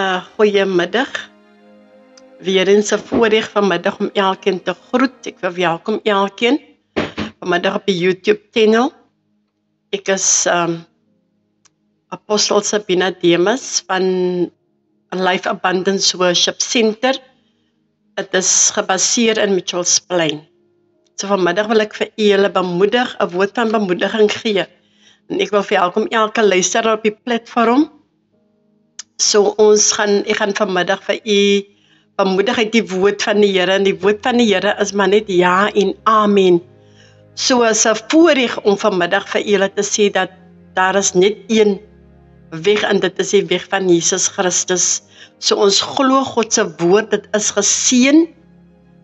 Goeiemiddag. Weer eens 'n voorreg vanmiddag om elkeen te groet. Ek verwelkom elkeen vanmiddag op die YouTube channel. Ek is Apostel Sabina Demas van Life Abundance Worship Center. Dit is gebaseer in Mitchells Plain. So vanmiddag wil ek vir julle bemoedig, 'n woord van bemoediging gee. En ek wil verwelkom elke luisteraar op die platform. So ek gaan vanmiddag vir u bemoedig uit die woord van die Here, en die woord van die Here is maar net ja en amen. So is 'n voorreg om vanmiddag vir julle te sê dat daar is net een weg, en dit is die weg van Jesus Christus. So ons glo God se woord, dit is geseën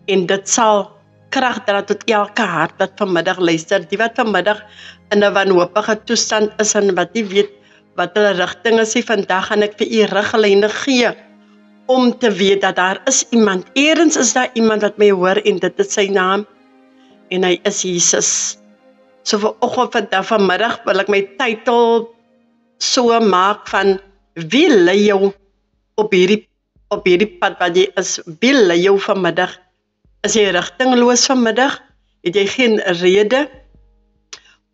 en dit sal krag dra tot elke hart wat vanmiddag luister, die wat vanmiddag in 'n wanhopige toestand is en wat nie weet wat hulle rigting is. Vandag gaan ek vir u riglyne gee om te weet dat daar is iemand, eerens is daar iemand wat my hoor en dit is sy naam en hy is Jesus. So vanmiddag wil ek my titel so maak van wie lei jou op hierdie pad wat jy is, wie lei jou vanmiddag? Is jy rigtingloos vanmiddag? Het jy geen rede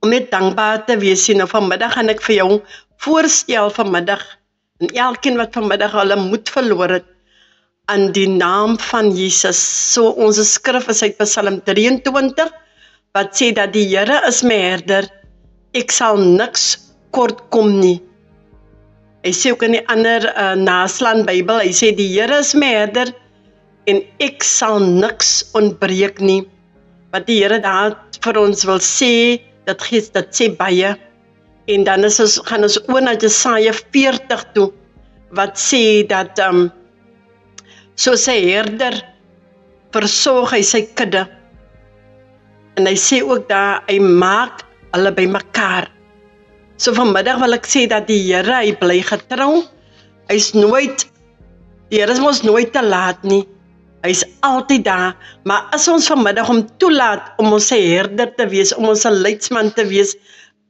om net dankbaar te wees? Nou vanmiddag gaan ek vir jou voorstel vanmiddag, en elkeen wat vanmiddag hulle moed verloor het, aan die naam van Jesus. So ons skrif is uit Psalm 23, wat sê dat die Here is my herder, ek sal niks kort kom nie. Hy sê ook in die ander naslaan Bybel, hy sê die Here is my herder, en ek sal niks ontbreek nie. Wat die Here daar vir ons wil sê, dit sê baie. En dan gaan ons oor na Jesaja 40 toe, wat sê dat soos 'n herder versorg hy sy kudde. En hy sê ook daar, hy maak hulle bymekaar. So vanmiddag wil ek sê dat die Here, hy bly getrou. Die Here is mos nooit te laat nie. Hy is altyd daar, maar as ons vanmiddag hom toelaat om ons herder te wees, om ons leidsman te wees,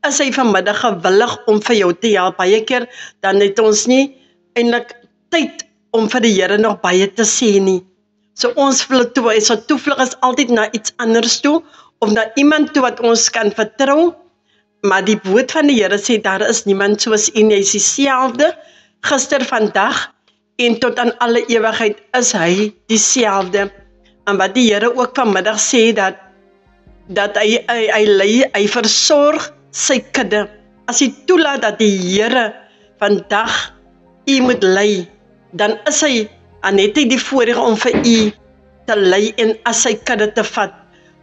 is hy vanmiddag gewillig om vir jou te help. Baie keer dan het ons nie eintlik tyd om vir die Here nog baie te sê nie. So ons toevlug is altyd na iets anders toe, of na iemand toe wat ons kan vertrou. Maar die woord van die Here sê, daar is niemand soos u nie. Hy is dieselfde, gister, vandag, en tot aan alle ewigheid is hy dieselfde. En wat die Here ook vanmiddag sê, dat hy versorg sy kudde. As hy toelaat dat die Here vandag u moet lei, dan is hy, en het hy die voorreg om vir u te lei en as sy kudde te vat.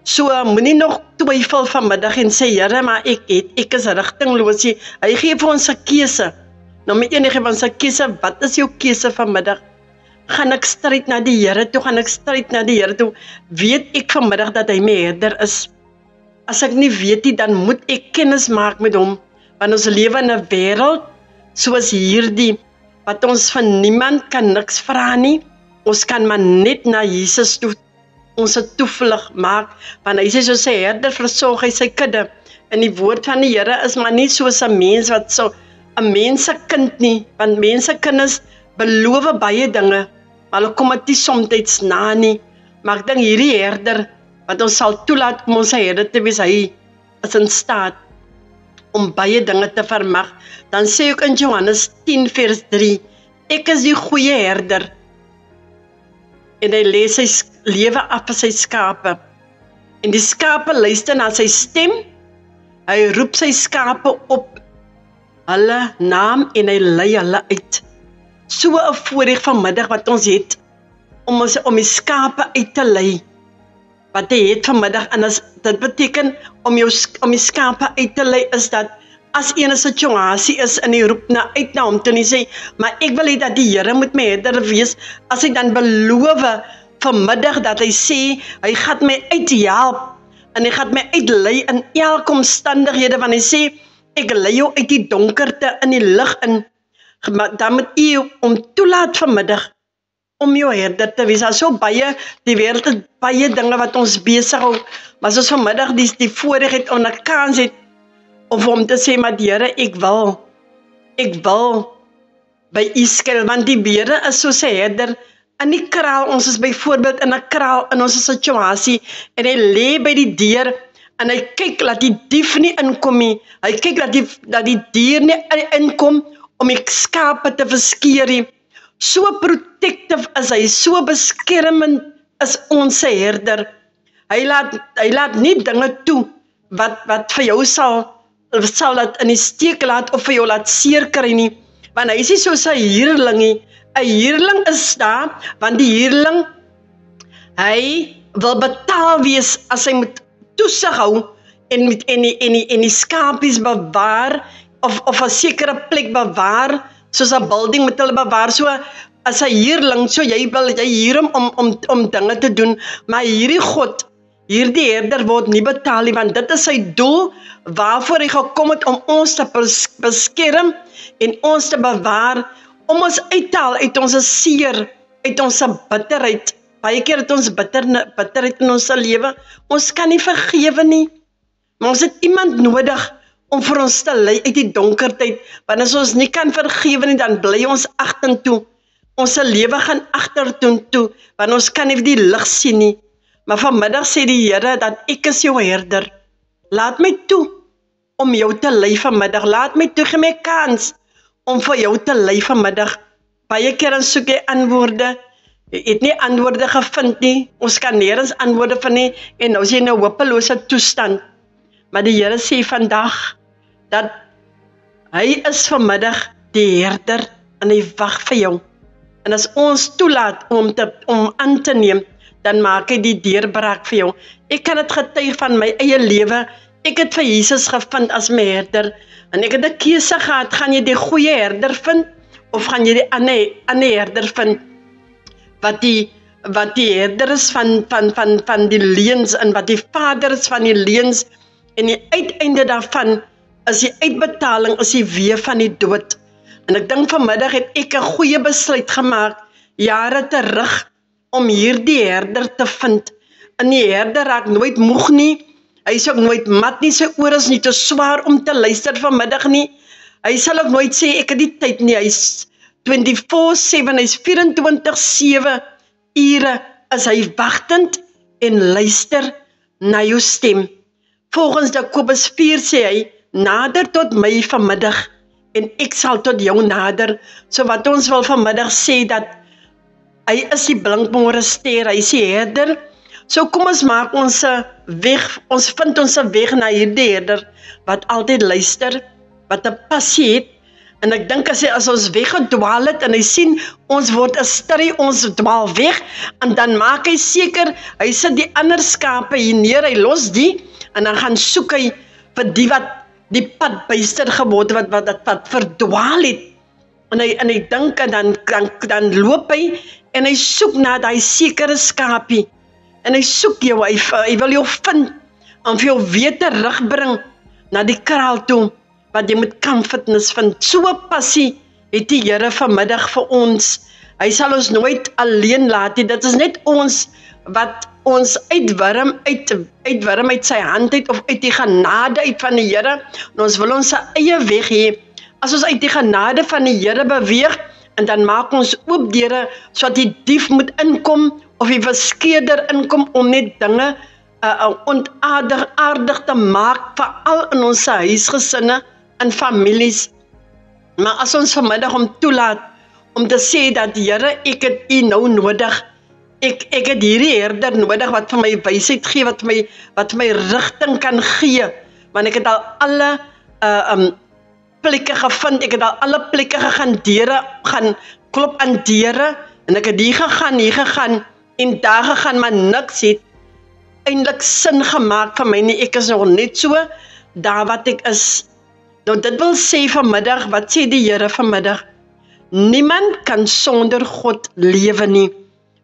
So moenie nog twyfel vanmiddag en sê, Here, maar ek is rigtingloos. Hy gee vir ons 'n keuse. Nou met enige van sy keuse, wat is jou keuse vanmiddag? Gaan ek stryd na die Here toe? Gaan ek stryd na die Here toe? Weet ek vanmiddag dat hy my herder is? As ek nie weet nie, dan moet ek kennis maak met hom. Want ons lewe in 'n wêreld soos hierdie, wat ons van niemand kan niks vra nie. Ons kan maar net na Jesus toe ons toevlug maak, want hy sê soos 'n herder versorg hy sy kudde. En die woord van die Here is maar nie soos 'n mens wat so 'n mensekind nie, want mensekinders beloof baie dinge, maar hulle kom dit soms na nie. Maar ek dink hierdie herder, wat ons sal toelaat om ons herder te wees, hy is in staat om baie dinge te vermag. Dan sê ook in Johannes 10 vers 3, ek is die goeie herder, en hy lê sy lewe af vir sy skape, en die skape luister na sy stem, hy roep sy skape op hulle naam en hy lei hulle uit. So 'n voorreg vanmiddag wat ons het, om die skape uit te lei, wat hy het vanmiddag, en dit beteken, om die skape uit te lei, is dat, as een situasie is, en hy roep uit na hom toe, en hy sê, maar ek wil hê dat die Here moet my herder wees, as hy dan beloof vanmiddag, dat hy sê, hy gaan my uithelp, en hy gaan my uitlei in elke omstandighede, want hy sê, ek lei jou uit die donkerte in die lig in. Dan moet u om toelaat vanmiddag om jou herder te wees. Daar is so baie, die wêreld het baie dinge wat ons besig hou, maar as ons vanmiddag die voorreg het, en 'n kans het, om te sê, maar die Here, ek wil by Israel, want die Here is soos 'n herder in die kraal. Ons is byvoorbeeld in 'n kraal in ons situasie en hy lê by die deur en hy kyk dat die dief nie inkom nie. Hy kyk dat die dier nie inkom om die skape te verskeer nie. So protective is hy, so beskermend is ons herder. Hy laat nie dinge toe wat vir jou sal laat in die steek laat of vir jou laat seer kry nie. Want hy is nie soos 'n huurling nie. 'n Huurling is daar, want die huurling, hy wil betaal wees as hy moet toesig hou en die skapies bewaar of 'n sekere plek bewaar, soos 'n building moet hulle bewaar. So as 'n huurling, so jy huur hom om dinge te doen, maar hierdie God, hierdie herder word nie betaal nie, want dit is sy doel waarvoor hy gekom het om ons te beskerm en ons te bewaar, om ons uit te haal uit ons seer, uit ons bitterheid. Baie keer het ons bitterheid in ons lewe. Ons kan nie vergewe nie. Maar ons het iemand nodig om vir ons te lei uit die donkertyd. Want as ons nie kan vergewe nie, dan bly ons agtertoe. Ons lewe gaan agtertoe, want ons kan nie die lig sien nie. Maar vanmiddag sê die Here dat ek is jou herder. Laat my toe om jou te lei vanmiddag. Laat my toe, gee my kans om vir jou te lei vanmiddag. Baie keer dan soek jy antwoorde. Jy het nie antwoorde gevind nie. Ons kan nêrens antwoorde vind nie. En nou is jy in 'n hopelose toestand. Maar die Here sê vandag dat hy is vanmiddag die herder en hy wag vir jou. En as ons toelaat om aan te neem, dan maak hy die deurbraak vir jou. Ek kan dit getuig van my eie lewe. Ek het vir Jesus gevind as my herder. En ek het 'n keuse gehad, gaan jy die goeie herder vind, of gaan jy die ander herder vind, wat die herder is van die leuns, en wat die vader is van die leuns, en die uiteinde daarvan is die uitbetaling, is die wee van die dood. En ek dink vanmiddag het ek 'n goeie besluit gemaak, jare terug, om hierdie herder te vind. En die herder raak nooit moeg nie, hy is ook nooit mat nie, sy oor is nie te swaar om te luister vanmiddag nie. Hy sal ook nooit sê, ek het die tyd nie, hy is 24/7, hy is 24/7 ure, is hy wagtend en luister na jou stem. Volgens Jakobus 4 sê hy, nader tot my vanmiddag, en ek sal tot jou nader. So wat ons wil vanmiddag sê, dat hy is die blinkmôre ster, hy is die herder. So kom ons maak ons weg, ons vind ons weg na hierdie herder, wat altyd luister, wat 'n passie het. En ek dink as ons weggedwaal het, en hy sien, ons word 'n stry, ons dwaal weg, en dan maak hy seker, hy sit die ander skape hier neer, hy los die, en dan gaan soek hy vir die wat die pad byster geword, wat verdwaal het. En hy dink, en dan loop hy, en hy soek na die sekere skapie, en hy soek jou, hy wil jou vind, en vir jou weer terugbring, na die kraal toe, wat jy met comfortness vind. So 'n passie het die Here vanmiddag vir ons. Hy sal ons nooit alleen laat nie. Dit is net ons wat ons uitwurm uit sy hand uit, of uit die genade uit van die Here. En ons wil ons eie weg hê. As ons uit die genade van die Here beweeg, en dan maak ons oop deure, sodat die dief moet inkom, of die verskeerder inkom, om net dinge ontaardig te maak, veral in ons huisgesinne en families. Maar as ons vanmiddag om toelaat, om te sê dat Here, ek het U nou nodig, ek het hierdie herder nodig, wat vir my wysheid gee, wat my rigting kan gee, want ek het al alle plekke gevind, ek het al alle plekke gaan klop aan deure, en ek het hier gegaan, en daar gegaan, maar niks het eintlik sin gemaak vir my nie. Ek is nog net so, daar wat ek is. Nou dit wil sê vanmiddag, wat sê die Here vanmiddag? Niemand kan sonder God lewe nie.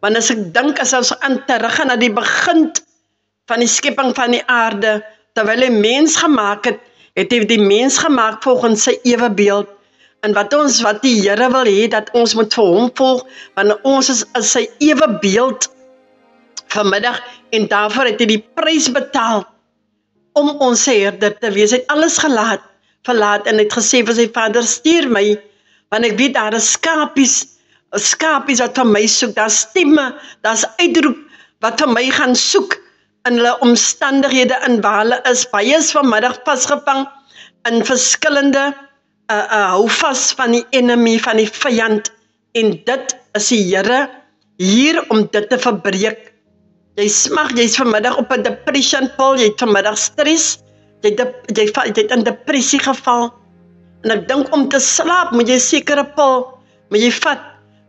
Want as ek dink, as ons teruggaan na die begin van die skepping van die aarde, terwyl hy mens gemaak het, het hy die mens gemaak volgens sy ewebeeld. En wat die Here wil hê, dat ons moet vir hom volg, want ons is sy ewebeeld vanmiddag, en daarvoor het hy die prys betaal om ons herder te wees. Hy het alles verlaat, en het gesê vir sy Vader, stuur my, Want ek weet daar is skapies wat vir my soek, daar stemme, daar's uitroep wat vir my gaan soek in hulle omstandighede in waar hulle is. Baie is vanmiddag vasgevang in verskillende hou vas van die enemy, van die vyand, en dit is die Here hier om dit te verbreek. Jy's vanmiddag op 'n depression pil, jy het vanmiddag stres, jy het in depressie geval, en ek dink om te slaap moet jy sekere pil, moet jy vat,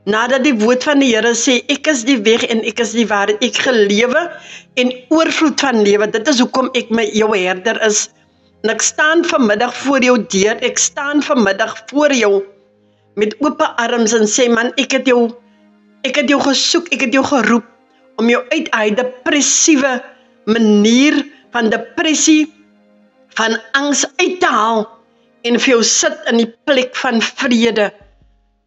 nadat die woord van die Here sê, ek is die weg en ek is die waarheid, ek gelewe en oorvloed van lewe, dit is hoekom ek jou herder is, en ek staan vanmiddag voor jou deur, ek staan vanmiddag voor jou, met oop arms en sê, man, ek het jou gesoek, ek het jou geroep, om jou uit hy depressiewe manier van depressie, van angs uit te haal, en vir jou sit in die plek van vrede.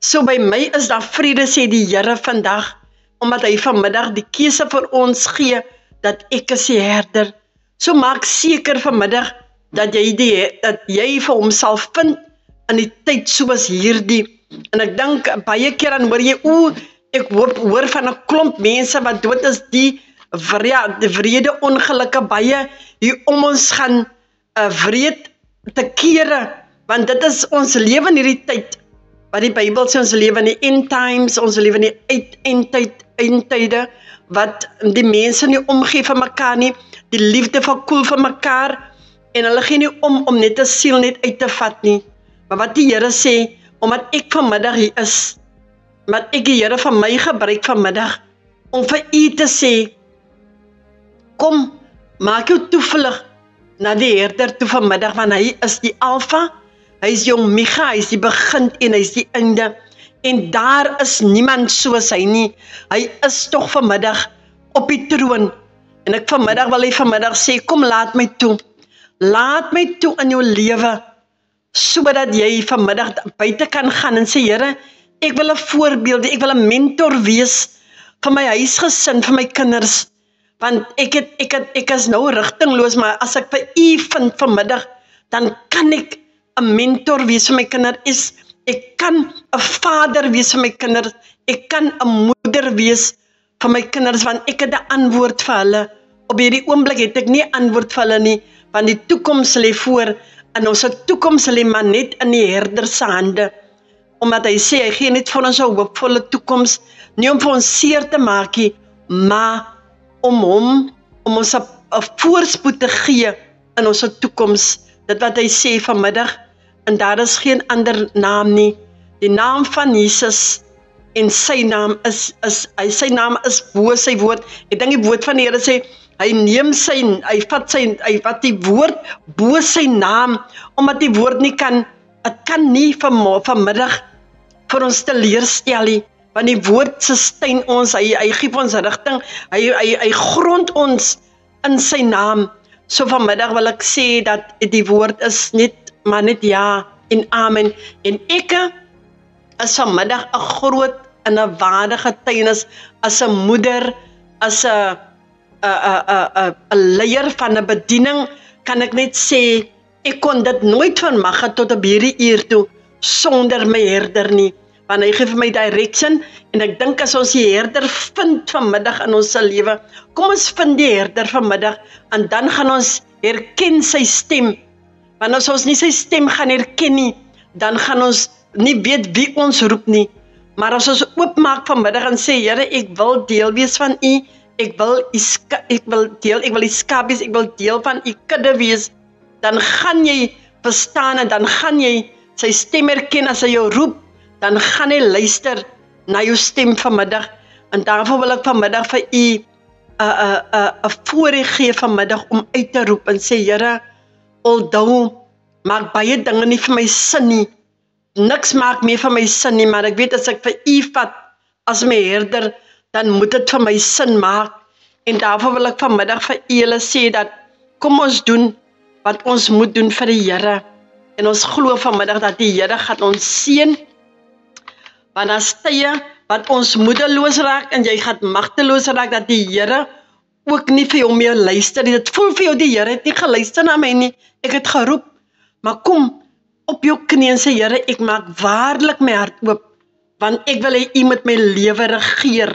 So by my is daar vrede, sê die Here vandag, omdat hy vanmiddag die keuse vir ons gee, dat ek is die herder. So maak seker vanmiddag, dat jy vir hom sal vind, in die tyd soos hierdie. En ek dink, baie keer dan hoor jy, ek hoor van 'n klomp mense wat dood is, die wrede ongelukke baie hier om ons gaan wreed te kere, want dit is ons lewe in hierdie tyd, wat die Bybel sê ons lewe in die end times, ons lewe in die eindtyde, wat die mense nie omgee vir mekaar nie, die liefde verkoel vir mekaar, en hulle gee nie om net 'n siel net uit te vat nie, maar wat die Here sê, omdat ek vanmiddag hier is, maar ek die Here van my gebruik vanmiddag, om vir u te sê, kom, maak jou toevlug na die herder toe vanmiddag, want hy is die Alfa, hy is die Omega, hy is die begin en hy is die einde, en daar is niemand soos hy nie, hy is tog vanmiddag op die troon, en ek vanmiddag wil hy vanmiddag sê, kom laat my toe in jou lewe, sodat jy vanmiddag buite kan gaan en sê, Here, ek wil 'n voorbeeld, ek wil 'n mentor wees vir my huisgesin, vir my kinders, want ek is nou rigtingloos, maar as ek vir u vind vanmiddag, dan kan ek 'n mentor wees vir my kinders, ek kan 'n vader wees vir my kinders, ek kan 'n moeder wees vir my kinders, want ek het 'n antwoord vir hulle. Op hierdie oomblik het ek nie antwoord vir hulle nie, want die toekoms lê voor, en ons toekoms lê maar net in die herder se hande, omdat hy sê, hy gee net vir ons 'n hoopvolle toekoms, nie om vir ons seer te maak nie, maar om ons 'n voorspoed te gee in ons toekoms, dit wat hy sê vanmiddag, en daar is geen ander naam nie, die naam van Jesus, en sy naam is bo sy woord, ek dink die woord van die Here sê, hy vat die woord bo sy naam, omdat die woord nie kan vanmiddag vir ons teleurstel nie, want die woord sustain ons, hy gee ons rigting, hy grond ons in sy naam. So vanmiddag wil ek sê dat die woord is maar net ja en amen, en ek is vanmiddag 'n groot en 'n waardige getuienis, as 'n moeder, as 'n leier van 'n bediening, kan ek net sê, ek kon dit nooit van mag tot op hierdie uur toe, sonder my herder nie, want hy gee vir my direction, en ek dink as ons die herder vind vanmiddag in ons lewe, kom ons vind die herder vanmiddag, en dan gaan ons herken sy stem, want as ons nie sy stem gaan herken nie, dan gaan ons nie weet wie ons roep nie, maar as ons oopmaak vanmiddag en sê, Here, ek wil deel wees van u, ek wil die skapies, ek wil deel van u kudde wees, dan gaan jy verstaan, en dan gaan jy sy stem herken as hy jou roep, dan gaan hy luister na jou stem vanmiddag, en daarvoor wil ek vanmiddag vir u 'n voorreg gee vanmiddag om uit te roep en sê, Here, although maak baie dinge nie vir my sin nie, niks maak meer vir my sin nie, maar ek weet as ek vir u vat as my herder, dan moet dit vir my sin maak, en daarvoor wil ek vanmiddag vir julle sê dat, kom ons doen wat ons moet doen vir die Here, en ons glo vanmiddag dat die Here gaan ons seën, want daar is tye wat ons moedeloos raak, en jy gaan magteloos raak, dat die Here ook nie vir jou meer luister nie, dit voel vir jou, die Here het nie geluister na my nie, ek het geroep, maar kom, op jou knie en sê, Here, ek maak waarlik my hart oop, want ek wil hê U moet my lewe regeer,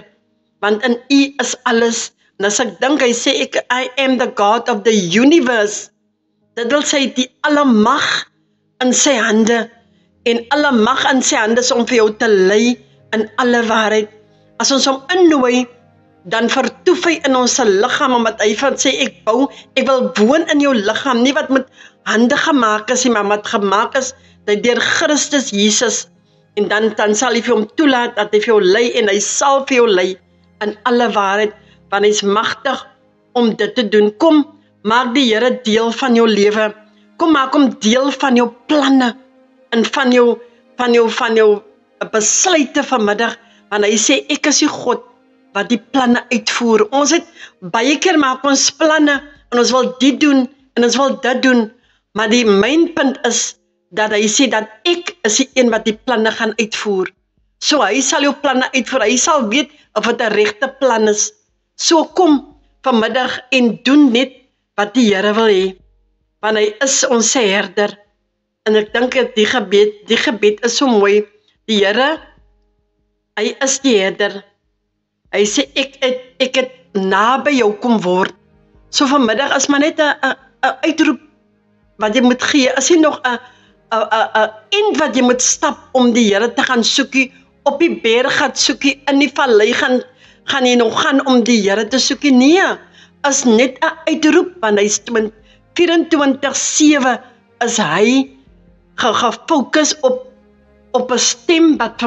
want in U is alles. En as ek dink, hy sê, I am the God of the universe. Dit wil sê, die alle mag in sy hande, en alle mag in sy hande is om vir jou te lei in alle waarheid. As ons hom innooi, dan vertoef hy in ons liggaam, omdat hy van sê, ek wil woon in jou liggaam, nie wat met hande gemaak is, maar wat gemaak is, deur Christus Jesus, en dan sal hy vir hom toelaat, dat hy vir jou lei, en hy sal vir jou lei, in alle waarheid, want hy is magtig om dit te doen. Kom, maak die Here deel van jou lewe, kom maak hom deel van jou planne, en van jou besluite vanmiddag, want hy sê, ek is die God, wat die planne uitvoer. Ons het baie keer maak ons planne, en ons wil dit doen, en ons wil dit doen, maar die mynpunt is, dat hy sê, dat ek is die een wat die planne gaan uitvoer. So hy sal jou planne uitvoer, hy sal weet, of het 'n regte plan is. So kom vanmiddag, en doen net, wat die Here wil hê, want hy is ons herder, en ek dink, die gebed is so mooi, die Here, hy is die herder, hy sê, ek het naby jou kom word. So vanmiddag is maar net 'n uitroep wat jy moet gee. Is nie nog 'n eind wat jy moet stap om die Here te gaan soekie, op die berg gaan soekie, in die vallei gaan jy nog gaan om die Here te soekie. Nee, is net 'n uitroep, want hy is 24/7 is hy gefokus op 'n stem wat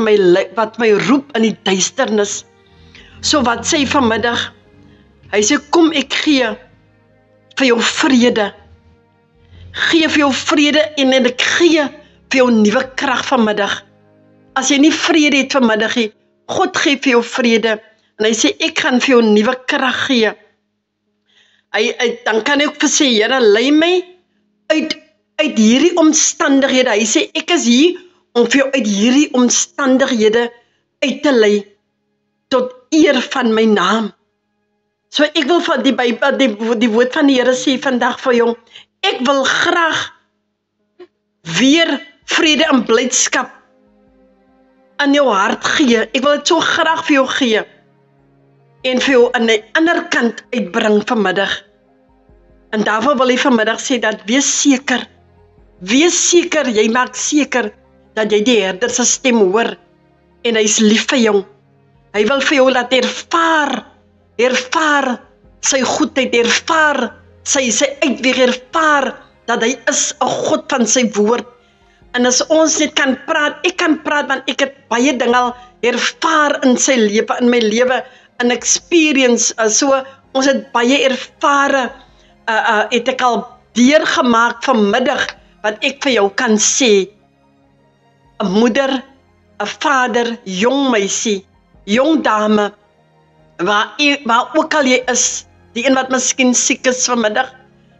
my roep in die duisternis. So wat sê vanmiddag? Hy sê, kom ek gee vir jou vrede. Gee vir jou vrede, en ek gee vir jou nuwe krag vanmiddag. As jy nie vrede het vanmiddag nie, God gee vir jou vrede, en hy sê, ek gaan vir jou nuwe krag gee. Dan kan hy ook vir sê, Here, lei my uit hierdie omstandighede. Hy sê, ek is hier om vir jou uit hierdie omstandighede uit te lei, tot eer van my naam. So ek wil van die Bybel, die woord van die Here sê vandag vir jou, ek wil graag weer vrede en blydskap in jou hart gee. Ek wil dit so graag vir jou gee, en vir jou aan die ander kant uitbring vanmiddag. En daarvoor wil hy vanmiddag sê, dat wees seker, jy maak seker, dat jy die herder se stem hoor, en hy is lief vir jou. Hy wil vir jou laat ervaar sy goedheid, ervaar sy uitweg, ervaar dat hy is 'n God van sy woord. En as ons net kan praat, ek kan praat, want ek het baie dinge al ervaar in sy lewe, in my lewe, in experience, so ons het baie ervare, het ek al deurgemaak vanmiddag, wat ek vir jou kan sê, 'n moeder, 'n vader, jong meisie, jong dame, waar ook al jy is, die een wat miskien siek is vanmiddag,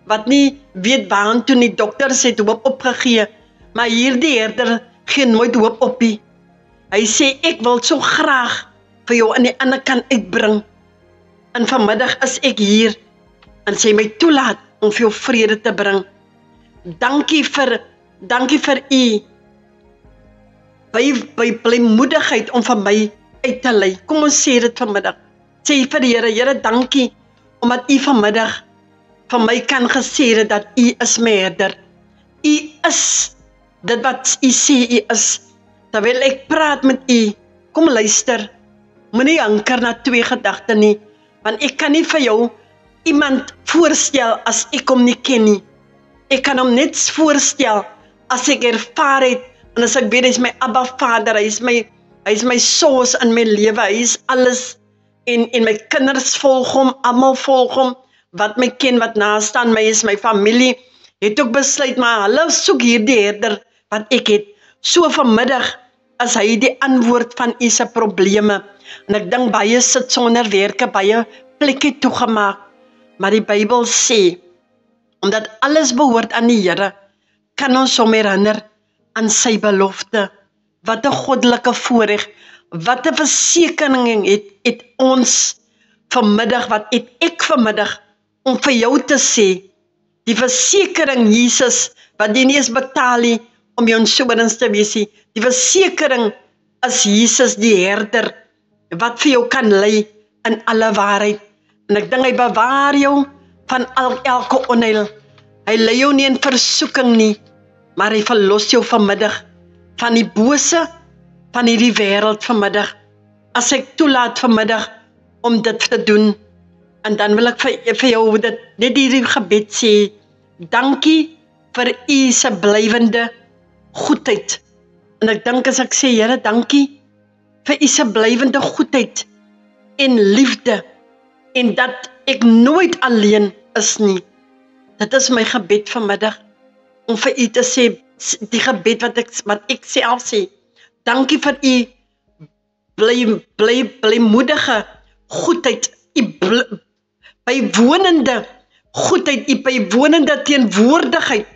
wat nie weet waaraan toe die dokters het hoop opgegee, maar hierdie herder gee nooit hoop op nie. Hy sê, ek wil so graag vir jou aan die ander kant uitbring, en vanmiddag is ek hier, en sy my toelaat om vir jou vrede te bring. Dankie vir u blymoedigheid om van my uit te lei. Kom ons sê dit vanmiddag. Sê vir die Here, Here, dankie, omdat u vanmiddag van my kan gesê het, dat u is my herder. U is dit wat u sê u is. Terwyl ek praat met u, kom luister, moenie anker na twee gedagte nie, want ek kan nie vir jou iemand voorstel as ek hom nie ken nie. Ek kan hom net voorstel as ek ervaar het, en as ek weet, hy is my Abba Vader, hy is my soos in my lewe, hy is alles, en my kinders volg hom, almal volg hom, wat my ken, wat naast aan my is, my familie, het ook besluit, maar hulle soek hierdie herder, wat ek het. So vanmiddag, as hy die antwoord van u se probleme, en ek dink baie sit sonder werke, baie plekke toegemaak, maar die Bybel sê, omdat alles behoort aan die Here, kan ons hom herinner aan sy belofte. Wat 'n goddelike voorreg, wat 'n versekering het ons vanmiddag, wat het ek vanmiddag, om vir jou te sê, die versekering Jesus, wat jy nie eens betaal nie, om jou insurance te wees nie. Die versekering is Jesus die herder, wat vir jou kan lei in alle waarheid. En ek dink hy bewaar jou van elke onheil. Hy lei jou nie in versoeking nie, maar hy verlos jou vanmiddag van die bose, van hierdie wêreld vanmiddag. As ek toelaat vanmiddag om dit te doen, en dan wil ek vir jou dit net hierdie gebed sê, dankie vir u se blywende goedheid. En ek dink as ek sê, Here, dankie vir u se blywende goedheid en liefde, en dat ek nooit alleen is nie. Dit is my gebed vanmiddag, om vir u te sê, die gebed wat ek self sê, dankie vir u blymoedige goedheid, u bywonende goedheid, u bywonende teenwoordigheid,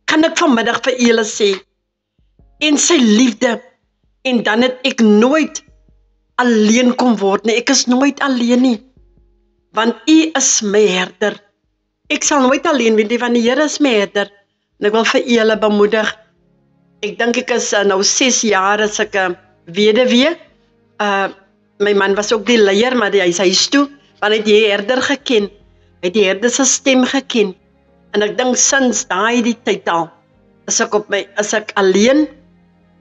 kan ek vanmiddag vir julle sê, en sy liefde, en dan het ek nooit alleen kom word nie, ek is nooit alleen nie, want u is my herder, ek sal nooit alleen wees nie, want die Here is my herder, en ek wil vir julle bemoedig, ek dink ek is nou 6 jaar as ek weduwee, my man was ook die leier, maar hy is huis toe, want hy het die herder geken, hy het die herder se stem geken, en ek dink sinds daai die tyd al, is ek alleen,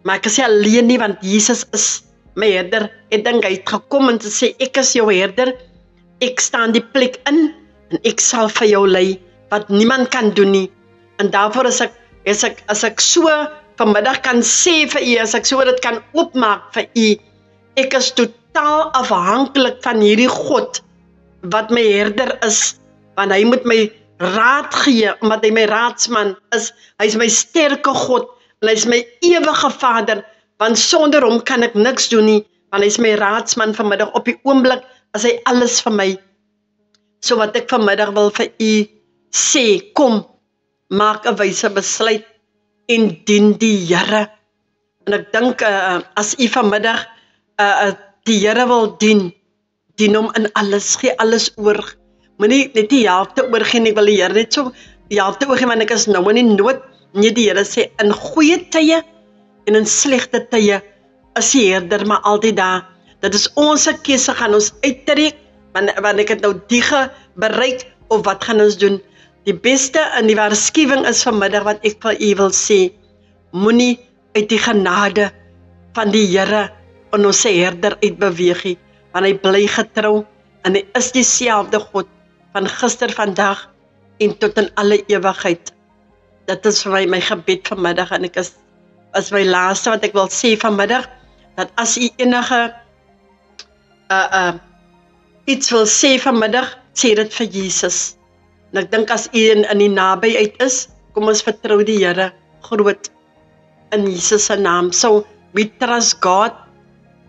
maar ek is nie alleen nie, want Jesus is my herder. Ek dink hy het gekom en te sê, ek is jou herder, ek staan die plek in, en ek sal vir jou lei, wat niemand kan doen nie, en daarvoor as ek so vanmiddag kan sê vir u, as ek so dit kan opmaak vir u, ek is totaal afhanklik van hierdie God, wat my herder is, want hy moet my raad gee, omdat hy my raadsman is, hy is my sterke God, en hy is my ewige Vader, want sonder hom kan ek niks doen nie, want hy is my raadsman vanmiddag, op die oomblik is hy alles vir my. So wat ek vanmiddag wil vir u sê, kom, maak 'n wyse besluit, en dien die Here. En ek dink, as u vanmiddag die Here wil dien hom in alles, gee alles oor, moenie net die helfte oorgee nie, ek wil die Here net so die helfte oorgee, want ek is nou in die nood. Nee, die Here sê, in goeie tye en in slegte tye is die herder maar altyd daar. Dit is ons keuse, gaan ons uittrek, want ek het nou die bereik, of wat gaan ons doen? Die beste en die waarskuwing is vanmiddag wat ek vir u wil sê, moenie uit die genade van die Here en ons herder uitbeweeg nie, want hy bly getrou, en hy is dieselfde God, van gister, vandag, en tot in alle ewigheid. Dit is vir my gebed vanmiddag, en ek is my laaste wat ek wil sê vanmiddag, dat as u enige iets wil sê vanmiddag, sê dit vir Jesus. En ek dink as u in die nabyheid is, kom ons vertrou die Here groot in Jesus se naam. So we trust God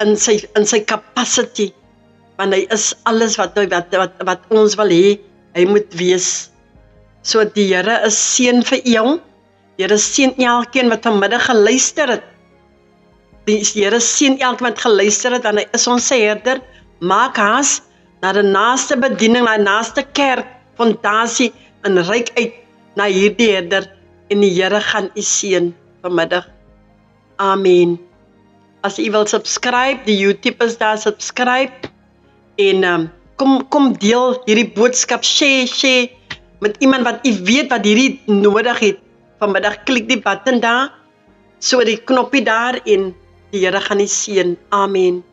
in sy capacity, want hy is alles wat ons wil hê, hy moet wees. So die Here is seën vir jou. Die Here seën elkeen wat vanmiddag geluister het. Die Here seën elkeen wat geluister het, want hy is ons herder. Maak haas na die naaste bediening, na die naaste kerk, fondasie, en reik uit na hierdie herder, en die Here gaan u seën vanmiddag. Amen. As u wil subscribe, die YouTube is daar, subscribe, en kom deel hierdie boodskap, share met iemand wat u weet wat hierdie nodig het. Vanmiddag klik die button daar, so die knoppie daar, en die Here gaan u seën. Amen.